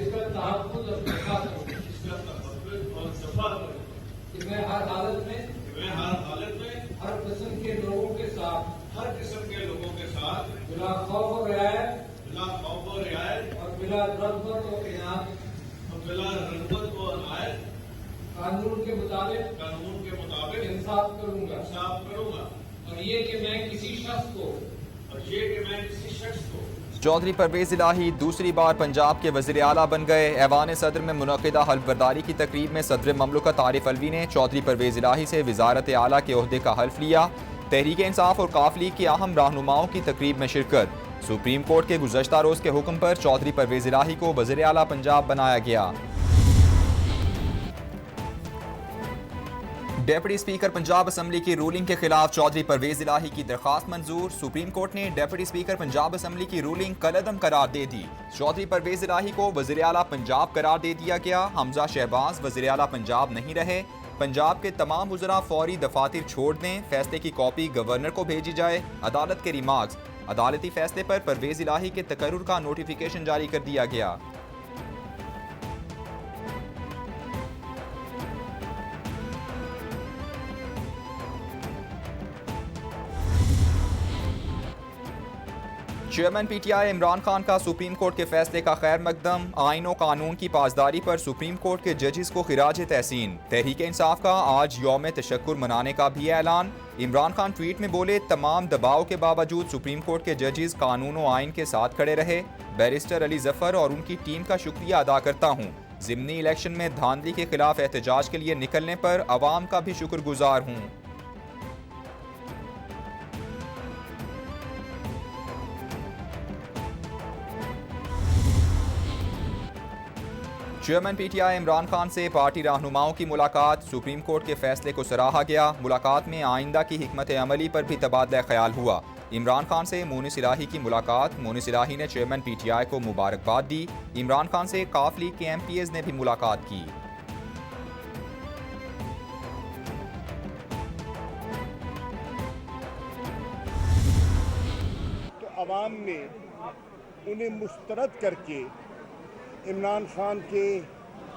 इसका तहफ़्फ़ुज़ और दफ़ा करूँ कि मैं हर हालत में हर किस्म के लोगों के साथ बिला खौफ और रियायत और बिला रग़बत और इनात कानून के मुताबिक इंसाफ करूँगा और ये कि मैं किसी शख्स को चौधरी परवेज इलाही दूसरी बार पंजाब के वज़ीर आला बन गए। ऐवान सदर में मुनक़िदा हल्फ बर्दारी की तकरीब में सदर ममलकत आरिफ अलवी ने चौधरी परवेज इलाही से वज़ारत आला के ओहदे का हल्फ लिया। तहरीक इंसाफ और काफ लीग के अहम रहनुमाओं की तकरीब में शिरकत। सुप्रीम कोर्ट के गुज़श्ता रोज़ के हुक्म पर चौधरी परवेज इलाही को वज़ीर आला पंजाब बनाया गया। डेप्यूटी स्पीकर पंजाब असम्बली की रूलिंग के खिलाफ चौधरी परवेज इलाही की दरखास्त मंजूर। सुप्रीम कोर्ट ने डेप्यूटी स्पीकर पंजाब असम्बली की रूलिंग कलअदम करार दे दी। चौधरी परवेज इलाही को वज़ीर आला पंजाब करार दे दिया गया। हमजा शहबाज वज़ीर आला पंजाब नहीं रहे। पंजाब के तमाम वज़रा फौरी दफातर छोड़ दें। फैसले की कॉपी गवर्नर को भेजी जाए। अदालत के रिमार्क्स। अदालती फैसले पर परवेज इलाही के तकर्रुर का नोटिफिकेशन जारी कर दिया गया। चेयरमैन पीटीआई इमरान खान का सुप्रीम कोर्ट के फैसले का खैर मकदम। आइन और कानून की पासदारी पर सुप्रीम कोर्ट के जजेस को खिराज तहसीन। तहरीक इंसाफ का आज यौम तशक्कुर मनाने का भी ऐलान। इमरान खान ट्वीट में बोले, तमाम दबाव के बावजूद सुप्रीम कोर्ट के जजेस कानून और आइन के साथ खड़े रहे। बैरिस्टर अली जफर और उनकी टीम का शुक्रिया अदा करता हूँ। ज़िमनी इलेक्शन में धांधली के खिलाफ एहतजाज के लिए निकलने पर अवाम का भी शुक्रगुजार हूँ। चेयरमैन पीटीआई इमरान खान से पार्टी रहनुमाओं की मुलाकात। सुप्रीम कोर्ट के फैसले को सराहा गया। मुलाकात में आइंदा की हिकमत अमली पर भी तबादला ख्याल हुआ। इमरान खान से मोनिस इलाही की मुलाकात। मोनिस इलाही ने चेयरमैन पीटीआई को मुबारकबाद दी। इमरान खान से काफ लीग के MPs ने भी मुलाकात की। तो अवाम ने उन्हें मुस्तरद करके इमरान खान के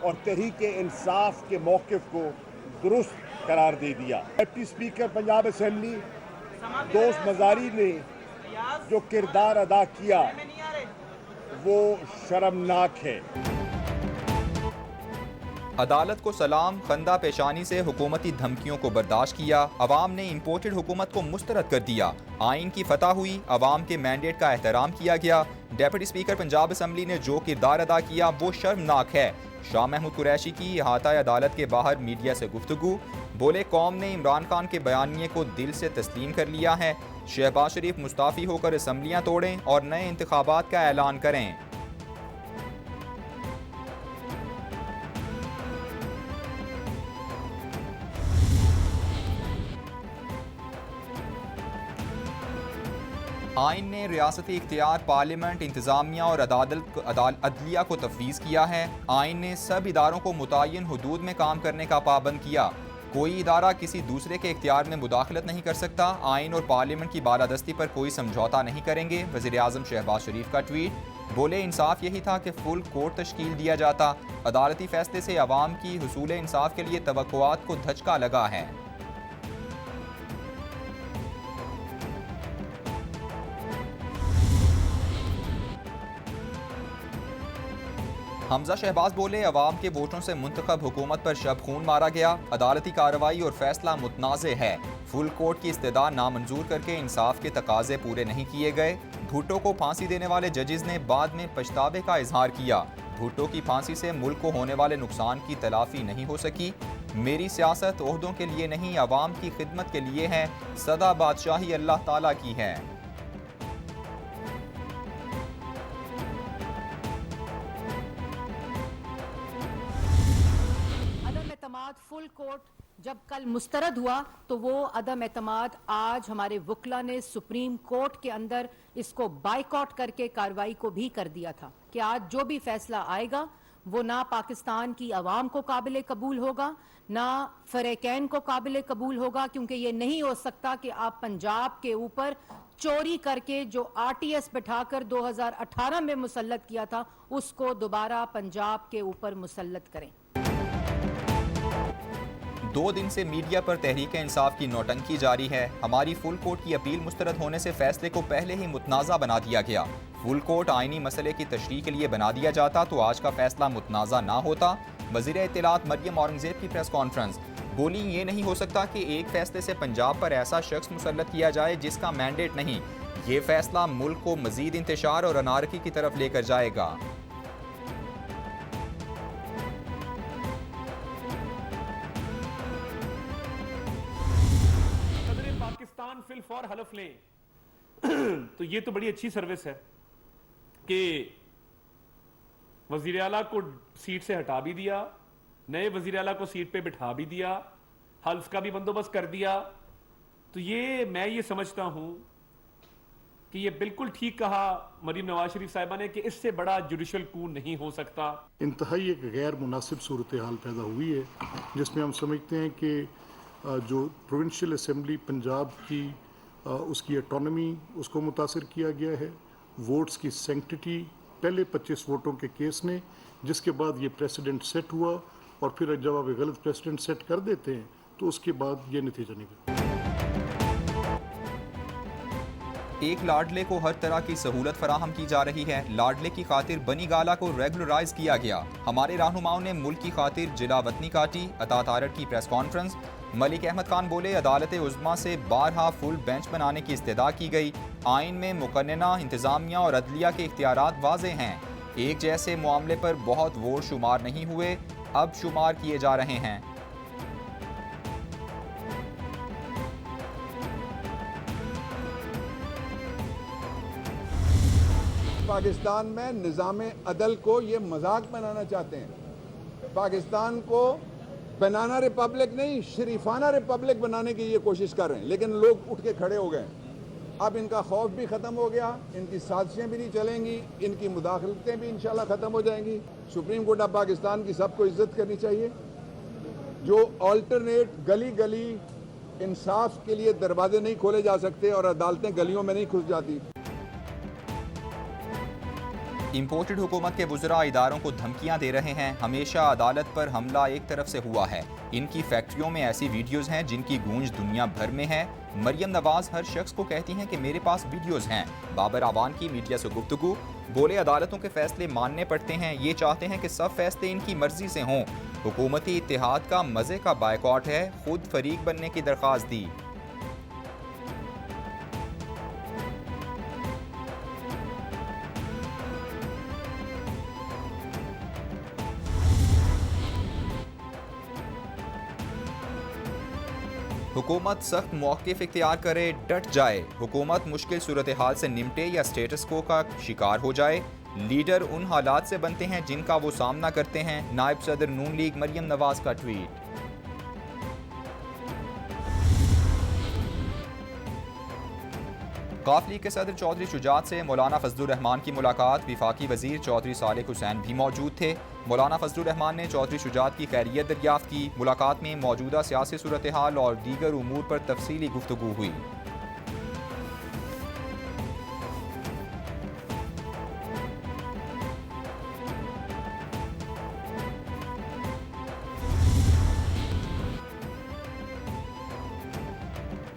और तहरीक इंसाफ के मौक़िफ़ को दुरुस्त करार दे दिया। डिप्टी स्पीकर पंजाब असम्बली दोस्त मज़ारी ने जो किरदार अदा किया वो शर्मनाक है। अदालत को सलाम। खंदा पेशानी से हुकूमती धमकियों को बर्दाश्त किया। अवाम ने इम्पोर्टेड हुकूमत को मुस्तरद कर दिया। आइन की फतह हुई। अवाम के मैंडेट का एहतराम किया गया। डेप्यूटी स्पीकर पंजाब असम्बली ने जो किरदार अदा किया वो शर्मनाक है। शाह महमूद कुरैशी की अहाता अदालत के बाहर मीडिया से गुफ्तगू। बोले, कौम ने इमरान खान के बयानिए को दिल से तस्लीम कर लिया है। शहबाज शरीफ मुस्ताफ़ी होकर असम्बलियाँ तोड़ें और नए इंतखाबात का ऐलान करें। आइन ने रियासती इख्तियार पार्लियामेंट, इंतजामिया और अदलिया को तफवीज़ किया है। आइन ने सब इदारों को मुतय्यन हुदूद में काम करने का पाबंद किया। कोई इदारा किसी दूसरे के इख्तियार में मुदाखलत नहीं कर सकता। आइन और पार्लियामेंट की बालादस्ती पर कोई समझौता नहीं करेंगे। वज़ीर आज़म शहबाज शरीफ का ट्वीट। बोले, इंसाफ यही था कि फुल कोर्ट तश्कील दिया जाता। अदालती फैसले से अवाम की हुसूल इंसाफ के लिए तवक्कुआत को धचका लगा है। हमजा शहबाज बोले, अवाम के वोटों से मुंतखब हुकूमत पर शब खून मारा गया। अदालती कार्रवाई और फैसला मुतनाज़े है। फुल कोर्ट की इस्तेदा नामंजूर करके इंसाफ के तकाजे पूरे नहीं किए गए। भुट्टो को फांसी देने वाले जजेस ने बाद में पछतावे का इजहार किया। भुट्टो की फांसी से मुल्क को होने वाले नुकसान की तलाफी नहीं हो सकी। मेरी सियासत ओहदों के लिए नहीं, अवाम की खिदमत के लिए है। सदा बादशाही अल्लाह ताला की है। फुल कोर्ट जब कल मुस्तरद हुआ तो वो अदम एतमाद आज हमारे वकला ने सुप्रीम कोर्ट के अंदर इसको बाइकआउट करके कार्रवाई को भी कर दिया था कि आज जो भी फैसला आएगा वो ना पाकिस्तान की आवाम को काबिल कबूल होगा, ना फ़रीक़ैन को काबिल कबूल होगा, क्योंकि ये नहीं हो सकता कि आप पंजाब के ऊपर चोरी करके जो आरटीएस बिठाकर 2018 में मुसल्लत किया था उसको दोबारा पंजाब के ऊपर मुसल्लत करें। 2 दिन से मीडिया पर तहरीक इंसाफ की नौटंकी जारी है। हमारी फुल कोर्ट की अपील मुस्तरद होने से फैसले को पहले ही मुतनाज़ा बना दिया गया। फुल कोर्ट आईनी मसले की तशरीह के लिए बना दिया जाता तो आज का फैसला मुतनाज़ा ना होता। वज़ीर इत्तलात मरियम औरंगज़ेब की प्रेस कॉन्फ्रेंस, बोली ये नहीं हो सकता कि एक फैसले से पंजाब पर ऐसा शख्स मुसल्लत किया जाए जिसका मैंडेट नहीं। ये फैसला मुल्क को मजीद इंतशार और अनारकी की तरफ लेकर जाएगा। पाकिस्तान फिल फॉर हलफ लें तो ये तो बड़ी अच्छी सर्विस है कि वजीर आला को सीट से हटा भी दिया, नए वजीर आला को सीट पे बिठा भी दिया, हल्फ का भी बंदोबस्त कर दिया। तो ये मैं ये समझता हूं कि ये बिल्कुल ठीक कहा मरीम नवाज शरीफ साहिबा ने कि इससे बड़ा जुडिशल कू नहीं हो सकता। इंतहाई एक गैर मुनासिब सूरत हाल पैदा हुई है जिसमें हम समझते हैं कि जो प्रोविंशियल असम्बली पंजाब की उसकी ऑटोनमी उसको मुतासर किया गया है। वोट्स की सेंक्टिटी पहले 25 वोटों के केस ने, जिसके बाद ये प्रेसिडेंट सेट हुआ और फिर जब आप गलत प्रेसिडेंट सेट कर देते हैं तो उसके बाद ये नतीजा निकला। एक लाडले को हर तरह की सहूलत फराहम की जा रही है। लाडले की खातिर बनी गाला को रेगुलराइज किया गया। हमारे रहनुमाओं ने मुल्क की खातिर जिला वतनी काटी। अता तारड़ की प्रेस कॉन्फ्रेंस, मलिक अहमद खान बोले अदालत उज़्मा से बारहा फुल बेंच बनाने की इस्तदा की गई। आइन में मुकन्नना इंतजामिया और अदलिया के इख्तियारात वाज़े हैं। एक जैसे मामले पर बहुत वोट शुमार नहीं हुए, अब शुमार किए जा रहे हैं। पाकिस्तान में निज़ाम अदल को ये मजाक बनाना चाहते हैं। पाकिस्तान को बनाना रिपब्लिक नहीं, शरीफाना रिपब्लिक बनाने की ये कोशिश कर रहे हैं, लेकिन लोग उठ के खड़े हो गए। अब इनका खौफ भी ख़त्म हो गया, इनकी साजिशें भी नहीं चलेंगी, इनकी मुदाखलतें भी इंशाल्लाह ख़त्म हो जाएंगी। सुप्रीम कोर्ट ऑफ पाकिस्तान की सबको इज्जत करनी चाहिए। जो ऑल्टरनेट गली गली इंसाफ के लिए दरवाजे नहीं खोले जा सकते और अदालतें गलियों में नहीं घुस जाती। इम्पोर्टेड हुकूमत के वुज़रा इदारों को धमकियां दे रहे हैं। हमेशा अदालत पर हमला एक तरफ से हुआ है। इनकी फैक्ट्रियों में ऐसी वीडियोस हैं जिनकी गूंज दुनिया भर में है। मरियम नवाज हर शख्स को कहती हैं कि मेरे पास वीडियोस हैं। बाबर आवान की मीडिया से गुफ्तगू, बोले अदालतों के फैसले मानने पड़ते हैं। ये चाहते हैं कि सब फैसले इनकी मर्जी से हों। हुकूमती इत्तेहाद का मज़े का बायकॉट है। खुद फरीक बनने की दरख्वास्त दी। हुकूमत सख्त मौक़िफ़ इख्तियार करे, डट जाए। हुकूमत मुश्किल सूरत हाल से निपटे या स्टेटस को का शिकार हो जाए। लीडर उन हालात से बनते हैं जिनका वो सामना करते हैं। नायब सदर नून लीग मरियम नवाज का ट्वीट। काफ लीग के सदर चौधरी शुजात से मौलाना फजलुर रहमान की मुलाकात। विफाकी वजीर चौधरी सालेह हुसैन भी मौजूद थे। मौलाना फजलुर रहमान ने चौधरी शुजात की खैरियत दरियाफ्त की। मुलाकात में मौजूदा सियासी सूरत हाल और दीगर उमूर पर तफसीली गुफ्तगू हुई।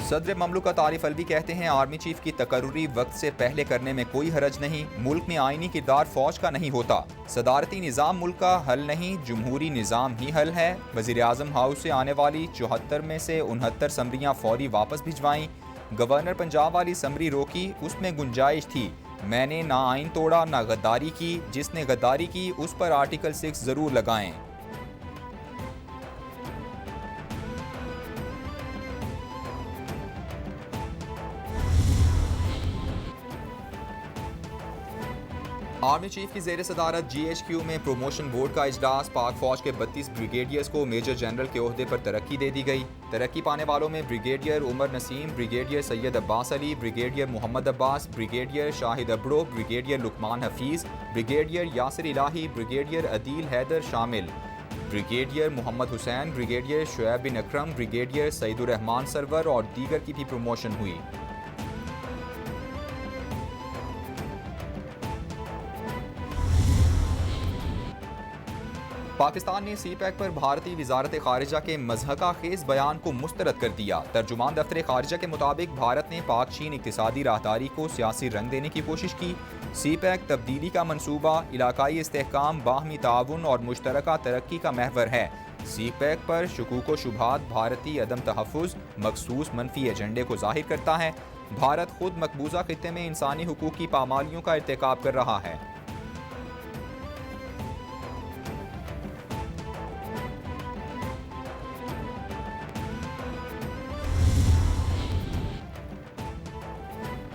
सदर ममलुकत आरिफ अलवी कहते हैं आर्मी चीफ की तकर्रुरी वक्त से पहले करने में कोई हरज नहीं। मुल्क में आईनी किरदार फौज का नहीं होता। सदारती निज़ाम मुल्क का हल नहीं, जमहूरी निज़ाम ही हल है। वज़ीर आज़म हाउस से आने वाली 74 में से 69 समरियाँ फौरी वापस भिजवाईं। गवर्नर पंजाब वाली समरी रोकी, उसमें गुंजाइश थी। मैंने ना आइन तोड़ा ना गद्दारी की। जिसने गद्दारी की उस पर आर्टिकल 6 ज़रूर लगाएं। आर्मी चीफ की ज़ेर सदारत GHQ में प्रोमोशन बोर्ड का इजलास। पाक फौज के 32 ब्रिगेडियर्स को मेजर जनरल के ओहदे पर तरक्की दे दी गई। तरक्की पाने वालों में brigadier Umar Naseem, brigadier Syed Abbas Ali, brigadier Mohammad Abbas, brigadier Shahid Abro, brigadier Luqman Hafeez, brigadier Yasir Ilahi, brigadier Adeel Haider शामिल। Brigadier Mohammad Hussain, brigadier Shoaib bin Akram, brigadier Saeedur Rahman Sarwar और दीगर की भी प्रमोशन हुई। पाकिस्तान ने सी-पैक पर भारतीय वजारत खारिजा के मज़हका खेज बयान को मुस्तरद कर दिया। तर्जुमान दफ्तर खारिजा के मुताबिक भारत ने पाक चीन इक़्तिसादी राहदारी को सियासी रंग देने की कोशिश की। सी-पैक तब्दीली का मनसूबा, इलाकाई इस्तेहकाम, बाहमी ताउन और मुश्तरका तरक्की का महवर है। सी-पैक पर शुकूक व शुबहात भारतीय अदम तहफ़्फ़ुज़ मखसूस मनफी एजेंडे को ज़ाहिर करता है। भारत खुद मकबूजा खित्ते में इंसानी हुकूक की पामालियों का इर्तिकाब कर रहा है।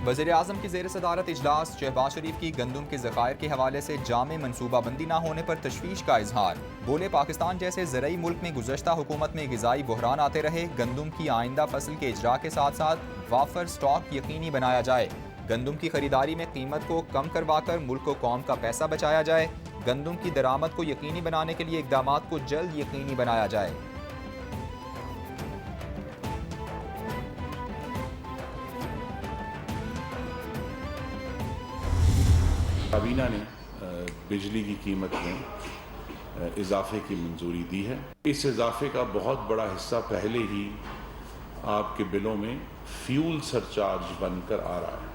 वज़ीर-ए-आज़म की ज़ेर सदारत इजलास, शहबाज शरीफ की गंदम के ज़खायर के हवाले से जामे मनसूबाबंदी न होने पर तशवीश का इजहार। बोले, पाकिस्तान जैसे ज़रई मुल्क में गुज़श्ता हुकूमत में ग़िज़ाई बहरान आते रहे। गंदम की आइंदा फसल के इजरा के साथ साथ वाफर स्टॉक यकीनी बनाया जाए। गंदम की खरीदारी में कीमत को कम करवा कर मुल्क व कौम का पैसा बचाया जाए। गंदम की दरामद को यकीनी बनाने के लिए इक़दाम को जल्द यकीनी बनाया जाए। काबीना ने बिजली की कीमत में इजाफे की मंजूरी दी है। इस इजाफे का बहुत बड़ा हिस्सा पहले ही आपके बिलों में फ्यूल सरचार्ज बनकर आ रहा है।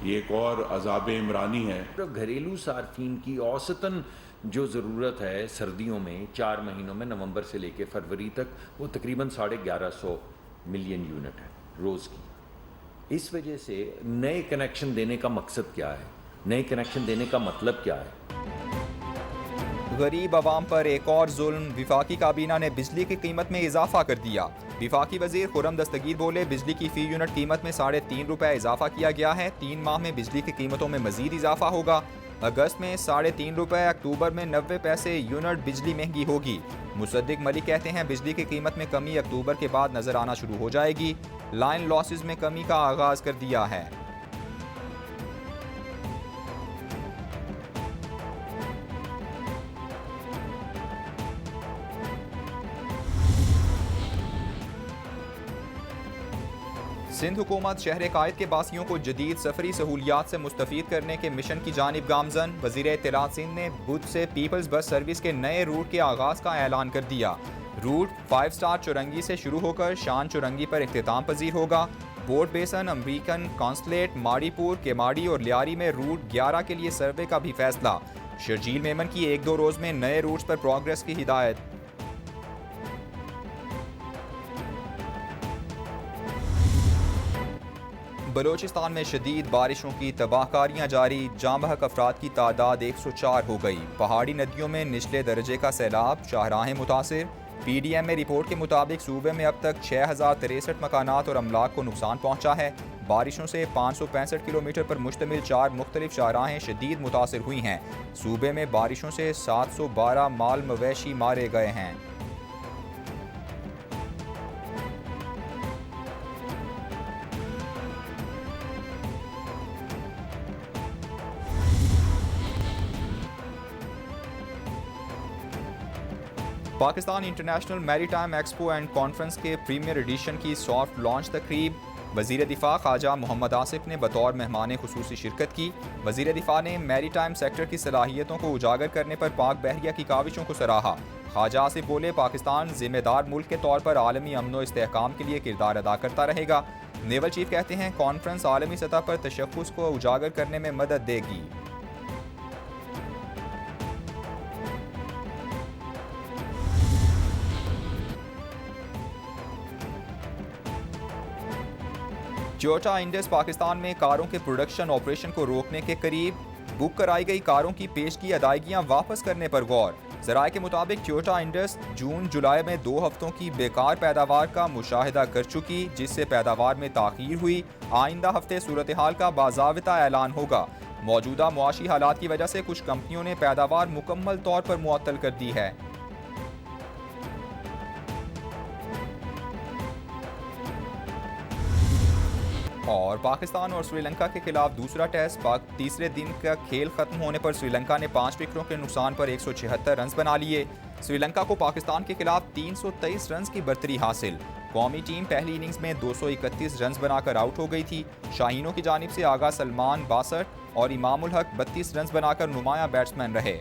ये एक और अजाब इमरानी है। घरेलू सार्फिन की औसतन जो ज़रूरत है सर्दियों में 4 महीनों में नवंबर से लेकर फरवरी तक, वो तकरीबन 1150 मिलियन यूनिट है रोज़ की। इस वजह से नए कनेक्शन देने का मकसद क्या है, नए कनेक्शन देने का मतलब क्या है? गरीब आवाम पर एक और जुल्म, विफाकी काबीना ने बिजली की कीमत में इजाफा कर दिया। विफाकी वजीर खुर्रम दस्तगीर बोले, बिजली की फी यूनिट कीमत में ₹3.5 इजाफा किया गया है। 3 माह में बिजली की कीमतों में मजीद इजाफा होगा। अगस्त में ₹3.5, अक्टूबर में 90 पैसे यूनिट बिजली महंगी होगी। मुसद्दिक मलिक कहते हैं, बिजली की कीमत में कमी अक्टूबर के बाद नजर आना शुरू हो जाएगी। लाइन लॉसेज में कमी का आगाज कर दिया है। सिंध हुकूमत शहर कायद के बासियों को जदीद सफरी सहूलियात से मुस्तफ़ीद करने के मिशन की जानिब गामजन। वज़ीर इत्तलात सिंध ने बुध से पीपल्स बस सर्विस के नए रूट के आगाज़ का ऐलान कर दिया। रूट 5 स्टार चुरंगी से शुरू होकर शान चुरंगी पर इख्तिताम पजीर होगा। बोर्ड बेसन, अमरीकन कॉन्सुलेट, माड़ीपुर, केमाड़ी और लियारी में रूट 11 के लिए सर्वे का भी फैसला। शर्जील मेमन की 1-2 रोज़ में नए रूट्स पर प्रोग्रेस की हिदायत। बलोचिस्तान में शदीद बारिशों की तबाहकारियाँ जारी, जाँ बहक अफराद की तादाद 104 हो गई। पहाड़ी नदियों में निचले दर्जे का सैलाब, शाहराहें मुतासिर। PDM रिपोर्ट के मुताबिक सूबे में अब तक 6063 मकानात और अमलाक को नुकसान पहुँचा है। बारिशों से 565 किलोमीटर पर मुश्तमिल 4 मुख्तलिफ शाहराहें शदीद मुतासिर हुई हैं। सूबे में बारिशों से 712 माल मवेशी मारे गए हैं। Pakistan international maritime expo and conference के प्रीमियर एडिशन की सॉफ्ट लॉन्च तकरीब। वज़ीर दिफा ख्वाजा मोहम्मद आसिफ ने बतौर मेहमान खुसूसी शिरकत की। वज़ीर दिफा ने मैरीटाइम सेक्टर की सलाहियतों को उजागर करने पर पाक बहरिया की काविशों को सराहा। ख्वाजा आसिफ बोले, पाकिस्तान जिम्मेदार मुल्क के तौर पर आलमी अमन व इस्तेहकाम के लिए किरदार अदा करता रहेगा। नेवल चीफ कहते हैं, कॉन्फ्रेंस आलमी सतह पर तशख्खुस को उजागर करने में मदद देगी। टोयोटा इंडस पाकिस्तान में कारों के प्रोडक्शन ऑपरेशन को रोकने के करीब। बुक कराई गई कारों की पेशगी अदायगियां वापस करने पर गौर। ज़राए के मुताबिक टोयोटा इंडस जून-जुलाई में 2 हफ्तों की बेकार पैदावार का मुशाहिदा कर चुकी, जिससे पैदावार में ताख़ीर हुई। आइंदा हफ्ते सूरत हाल का बाज़ाबिता ऐलान होगा। मौजूदा मुआशी हालात की वजह से कुछ कंपनियों ने पैदावार मुकम्मल तौर पर मुअत्तल कर दी है। और पाकिस्तान और श्रीलंका के खिलाफ दूसरा टेस्ट। तीसरे दिन का खेल खत्म होने पर श्रीलंका ने 5 विकेटों के नुकसान पर 176 रन बना लिए। श्रीलंका को पाकिस्तान के खिलाफ 323 रन की बर्तरी हासिल। कौमी टीम पहली इनिंग्स में 231 रन बनाकर आउट हो गई थी। शाहीनों की जानिब से आगा सलमान 62 और इमामुल हक 32 रन बनाकर नुमाया बैट्समैन रहे।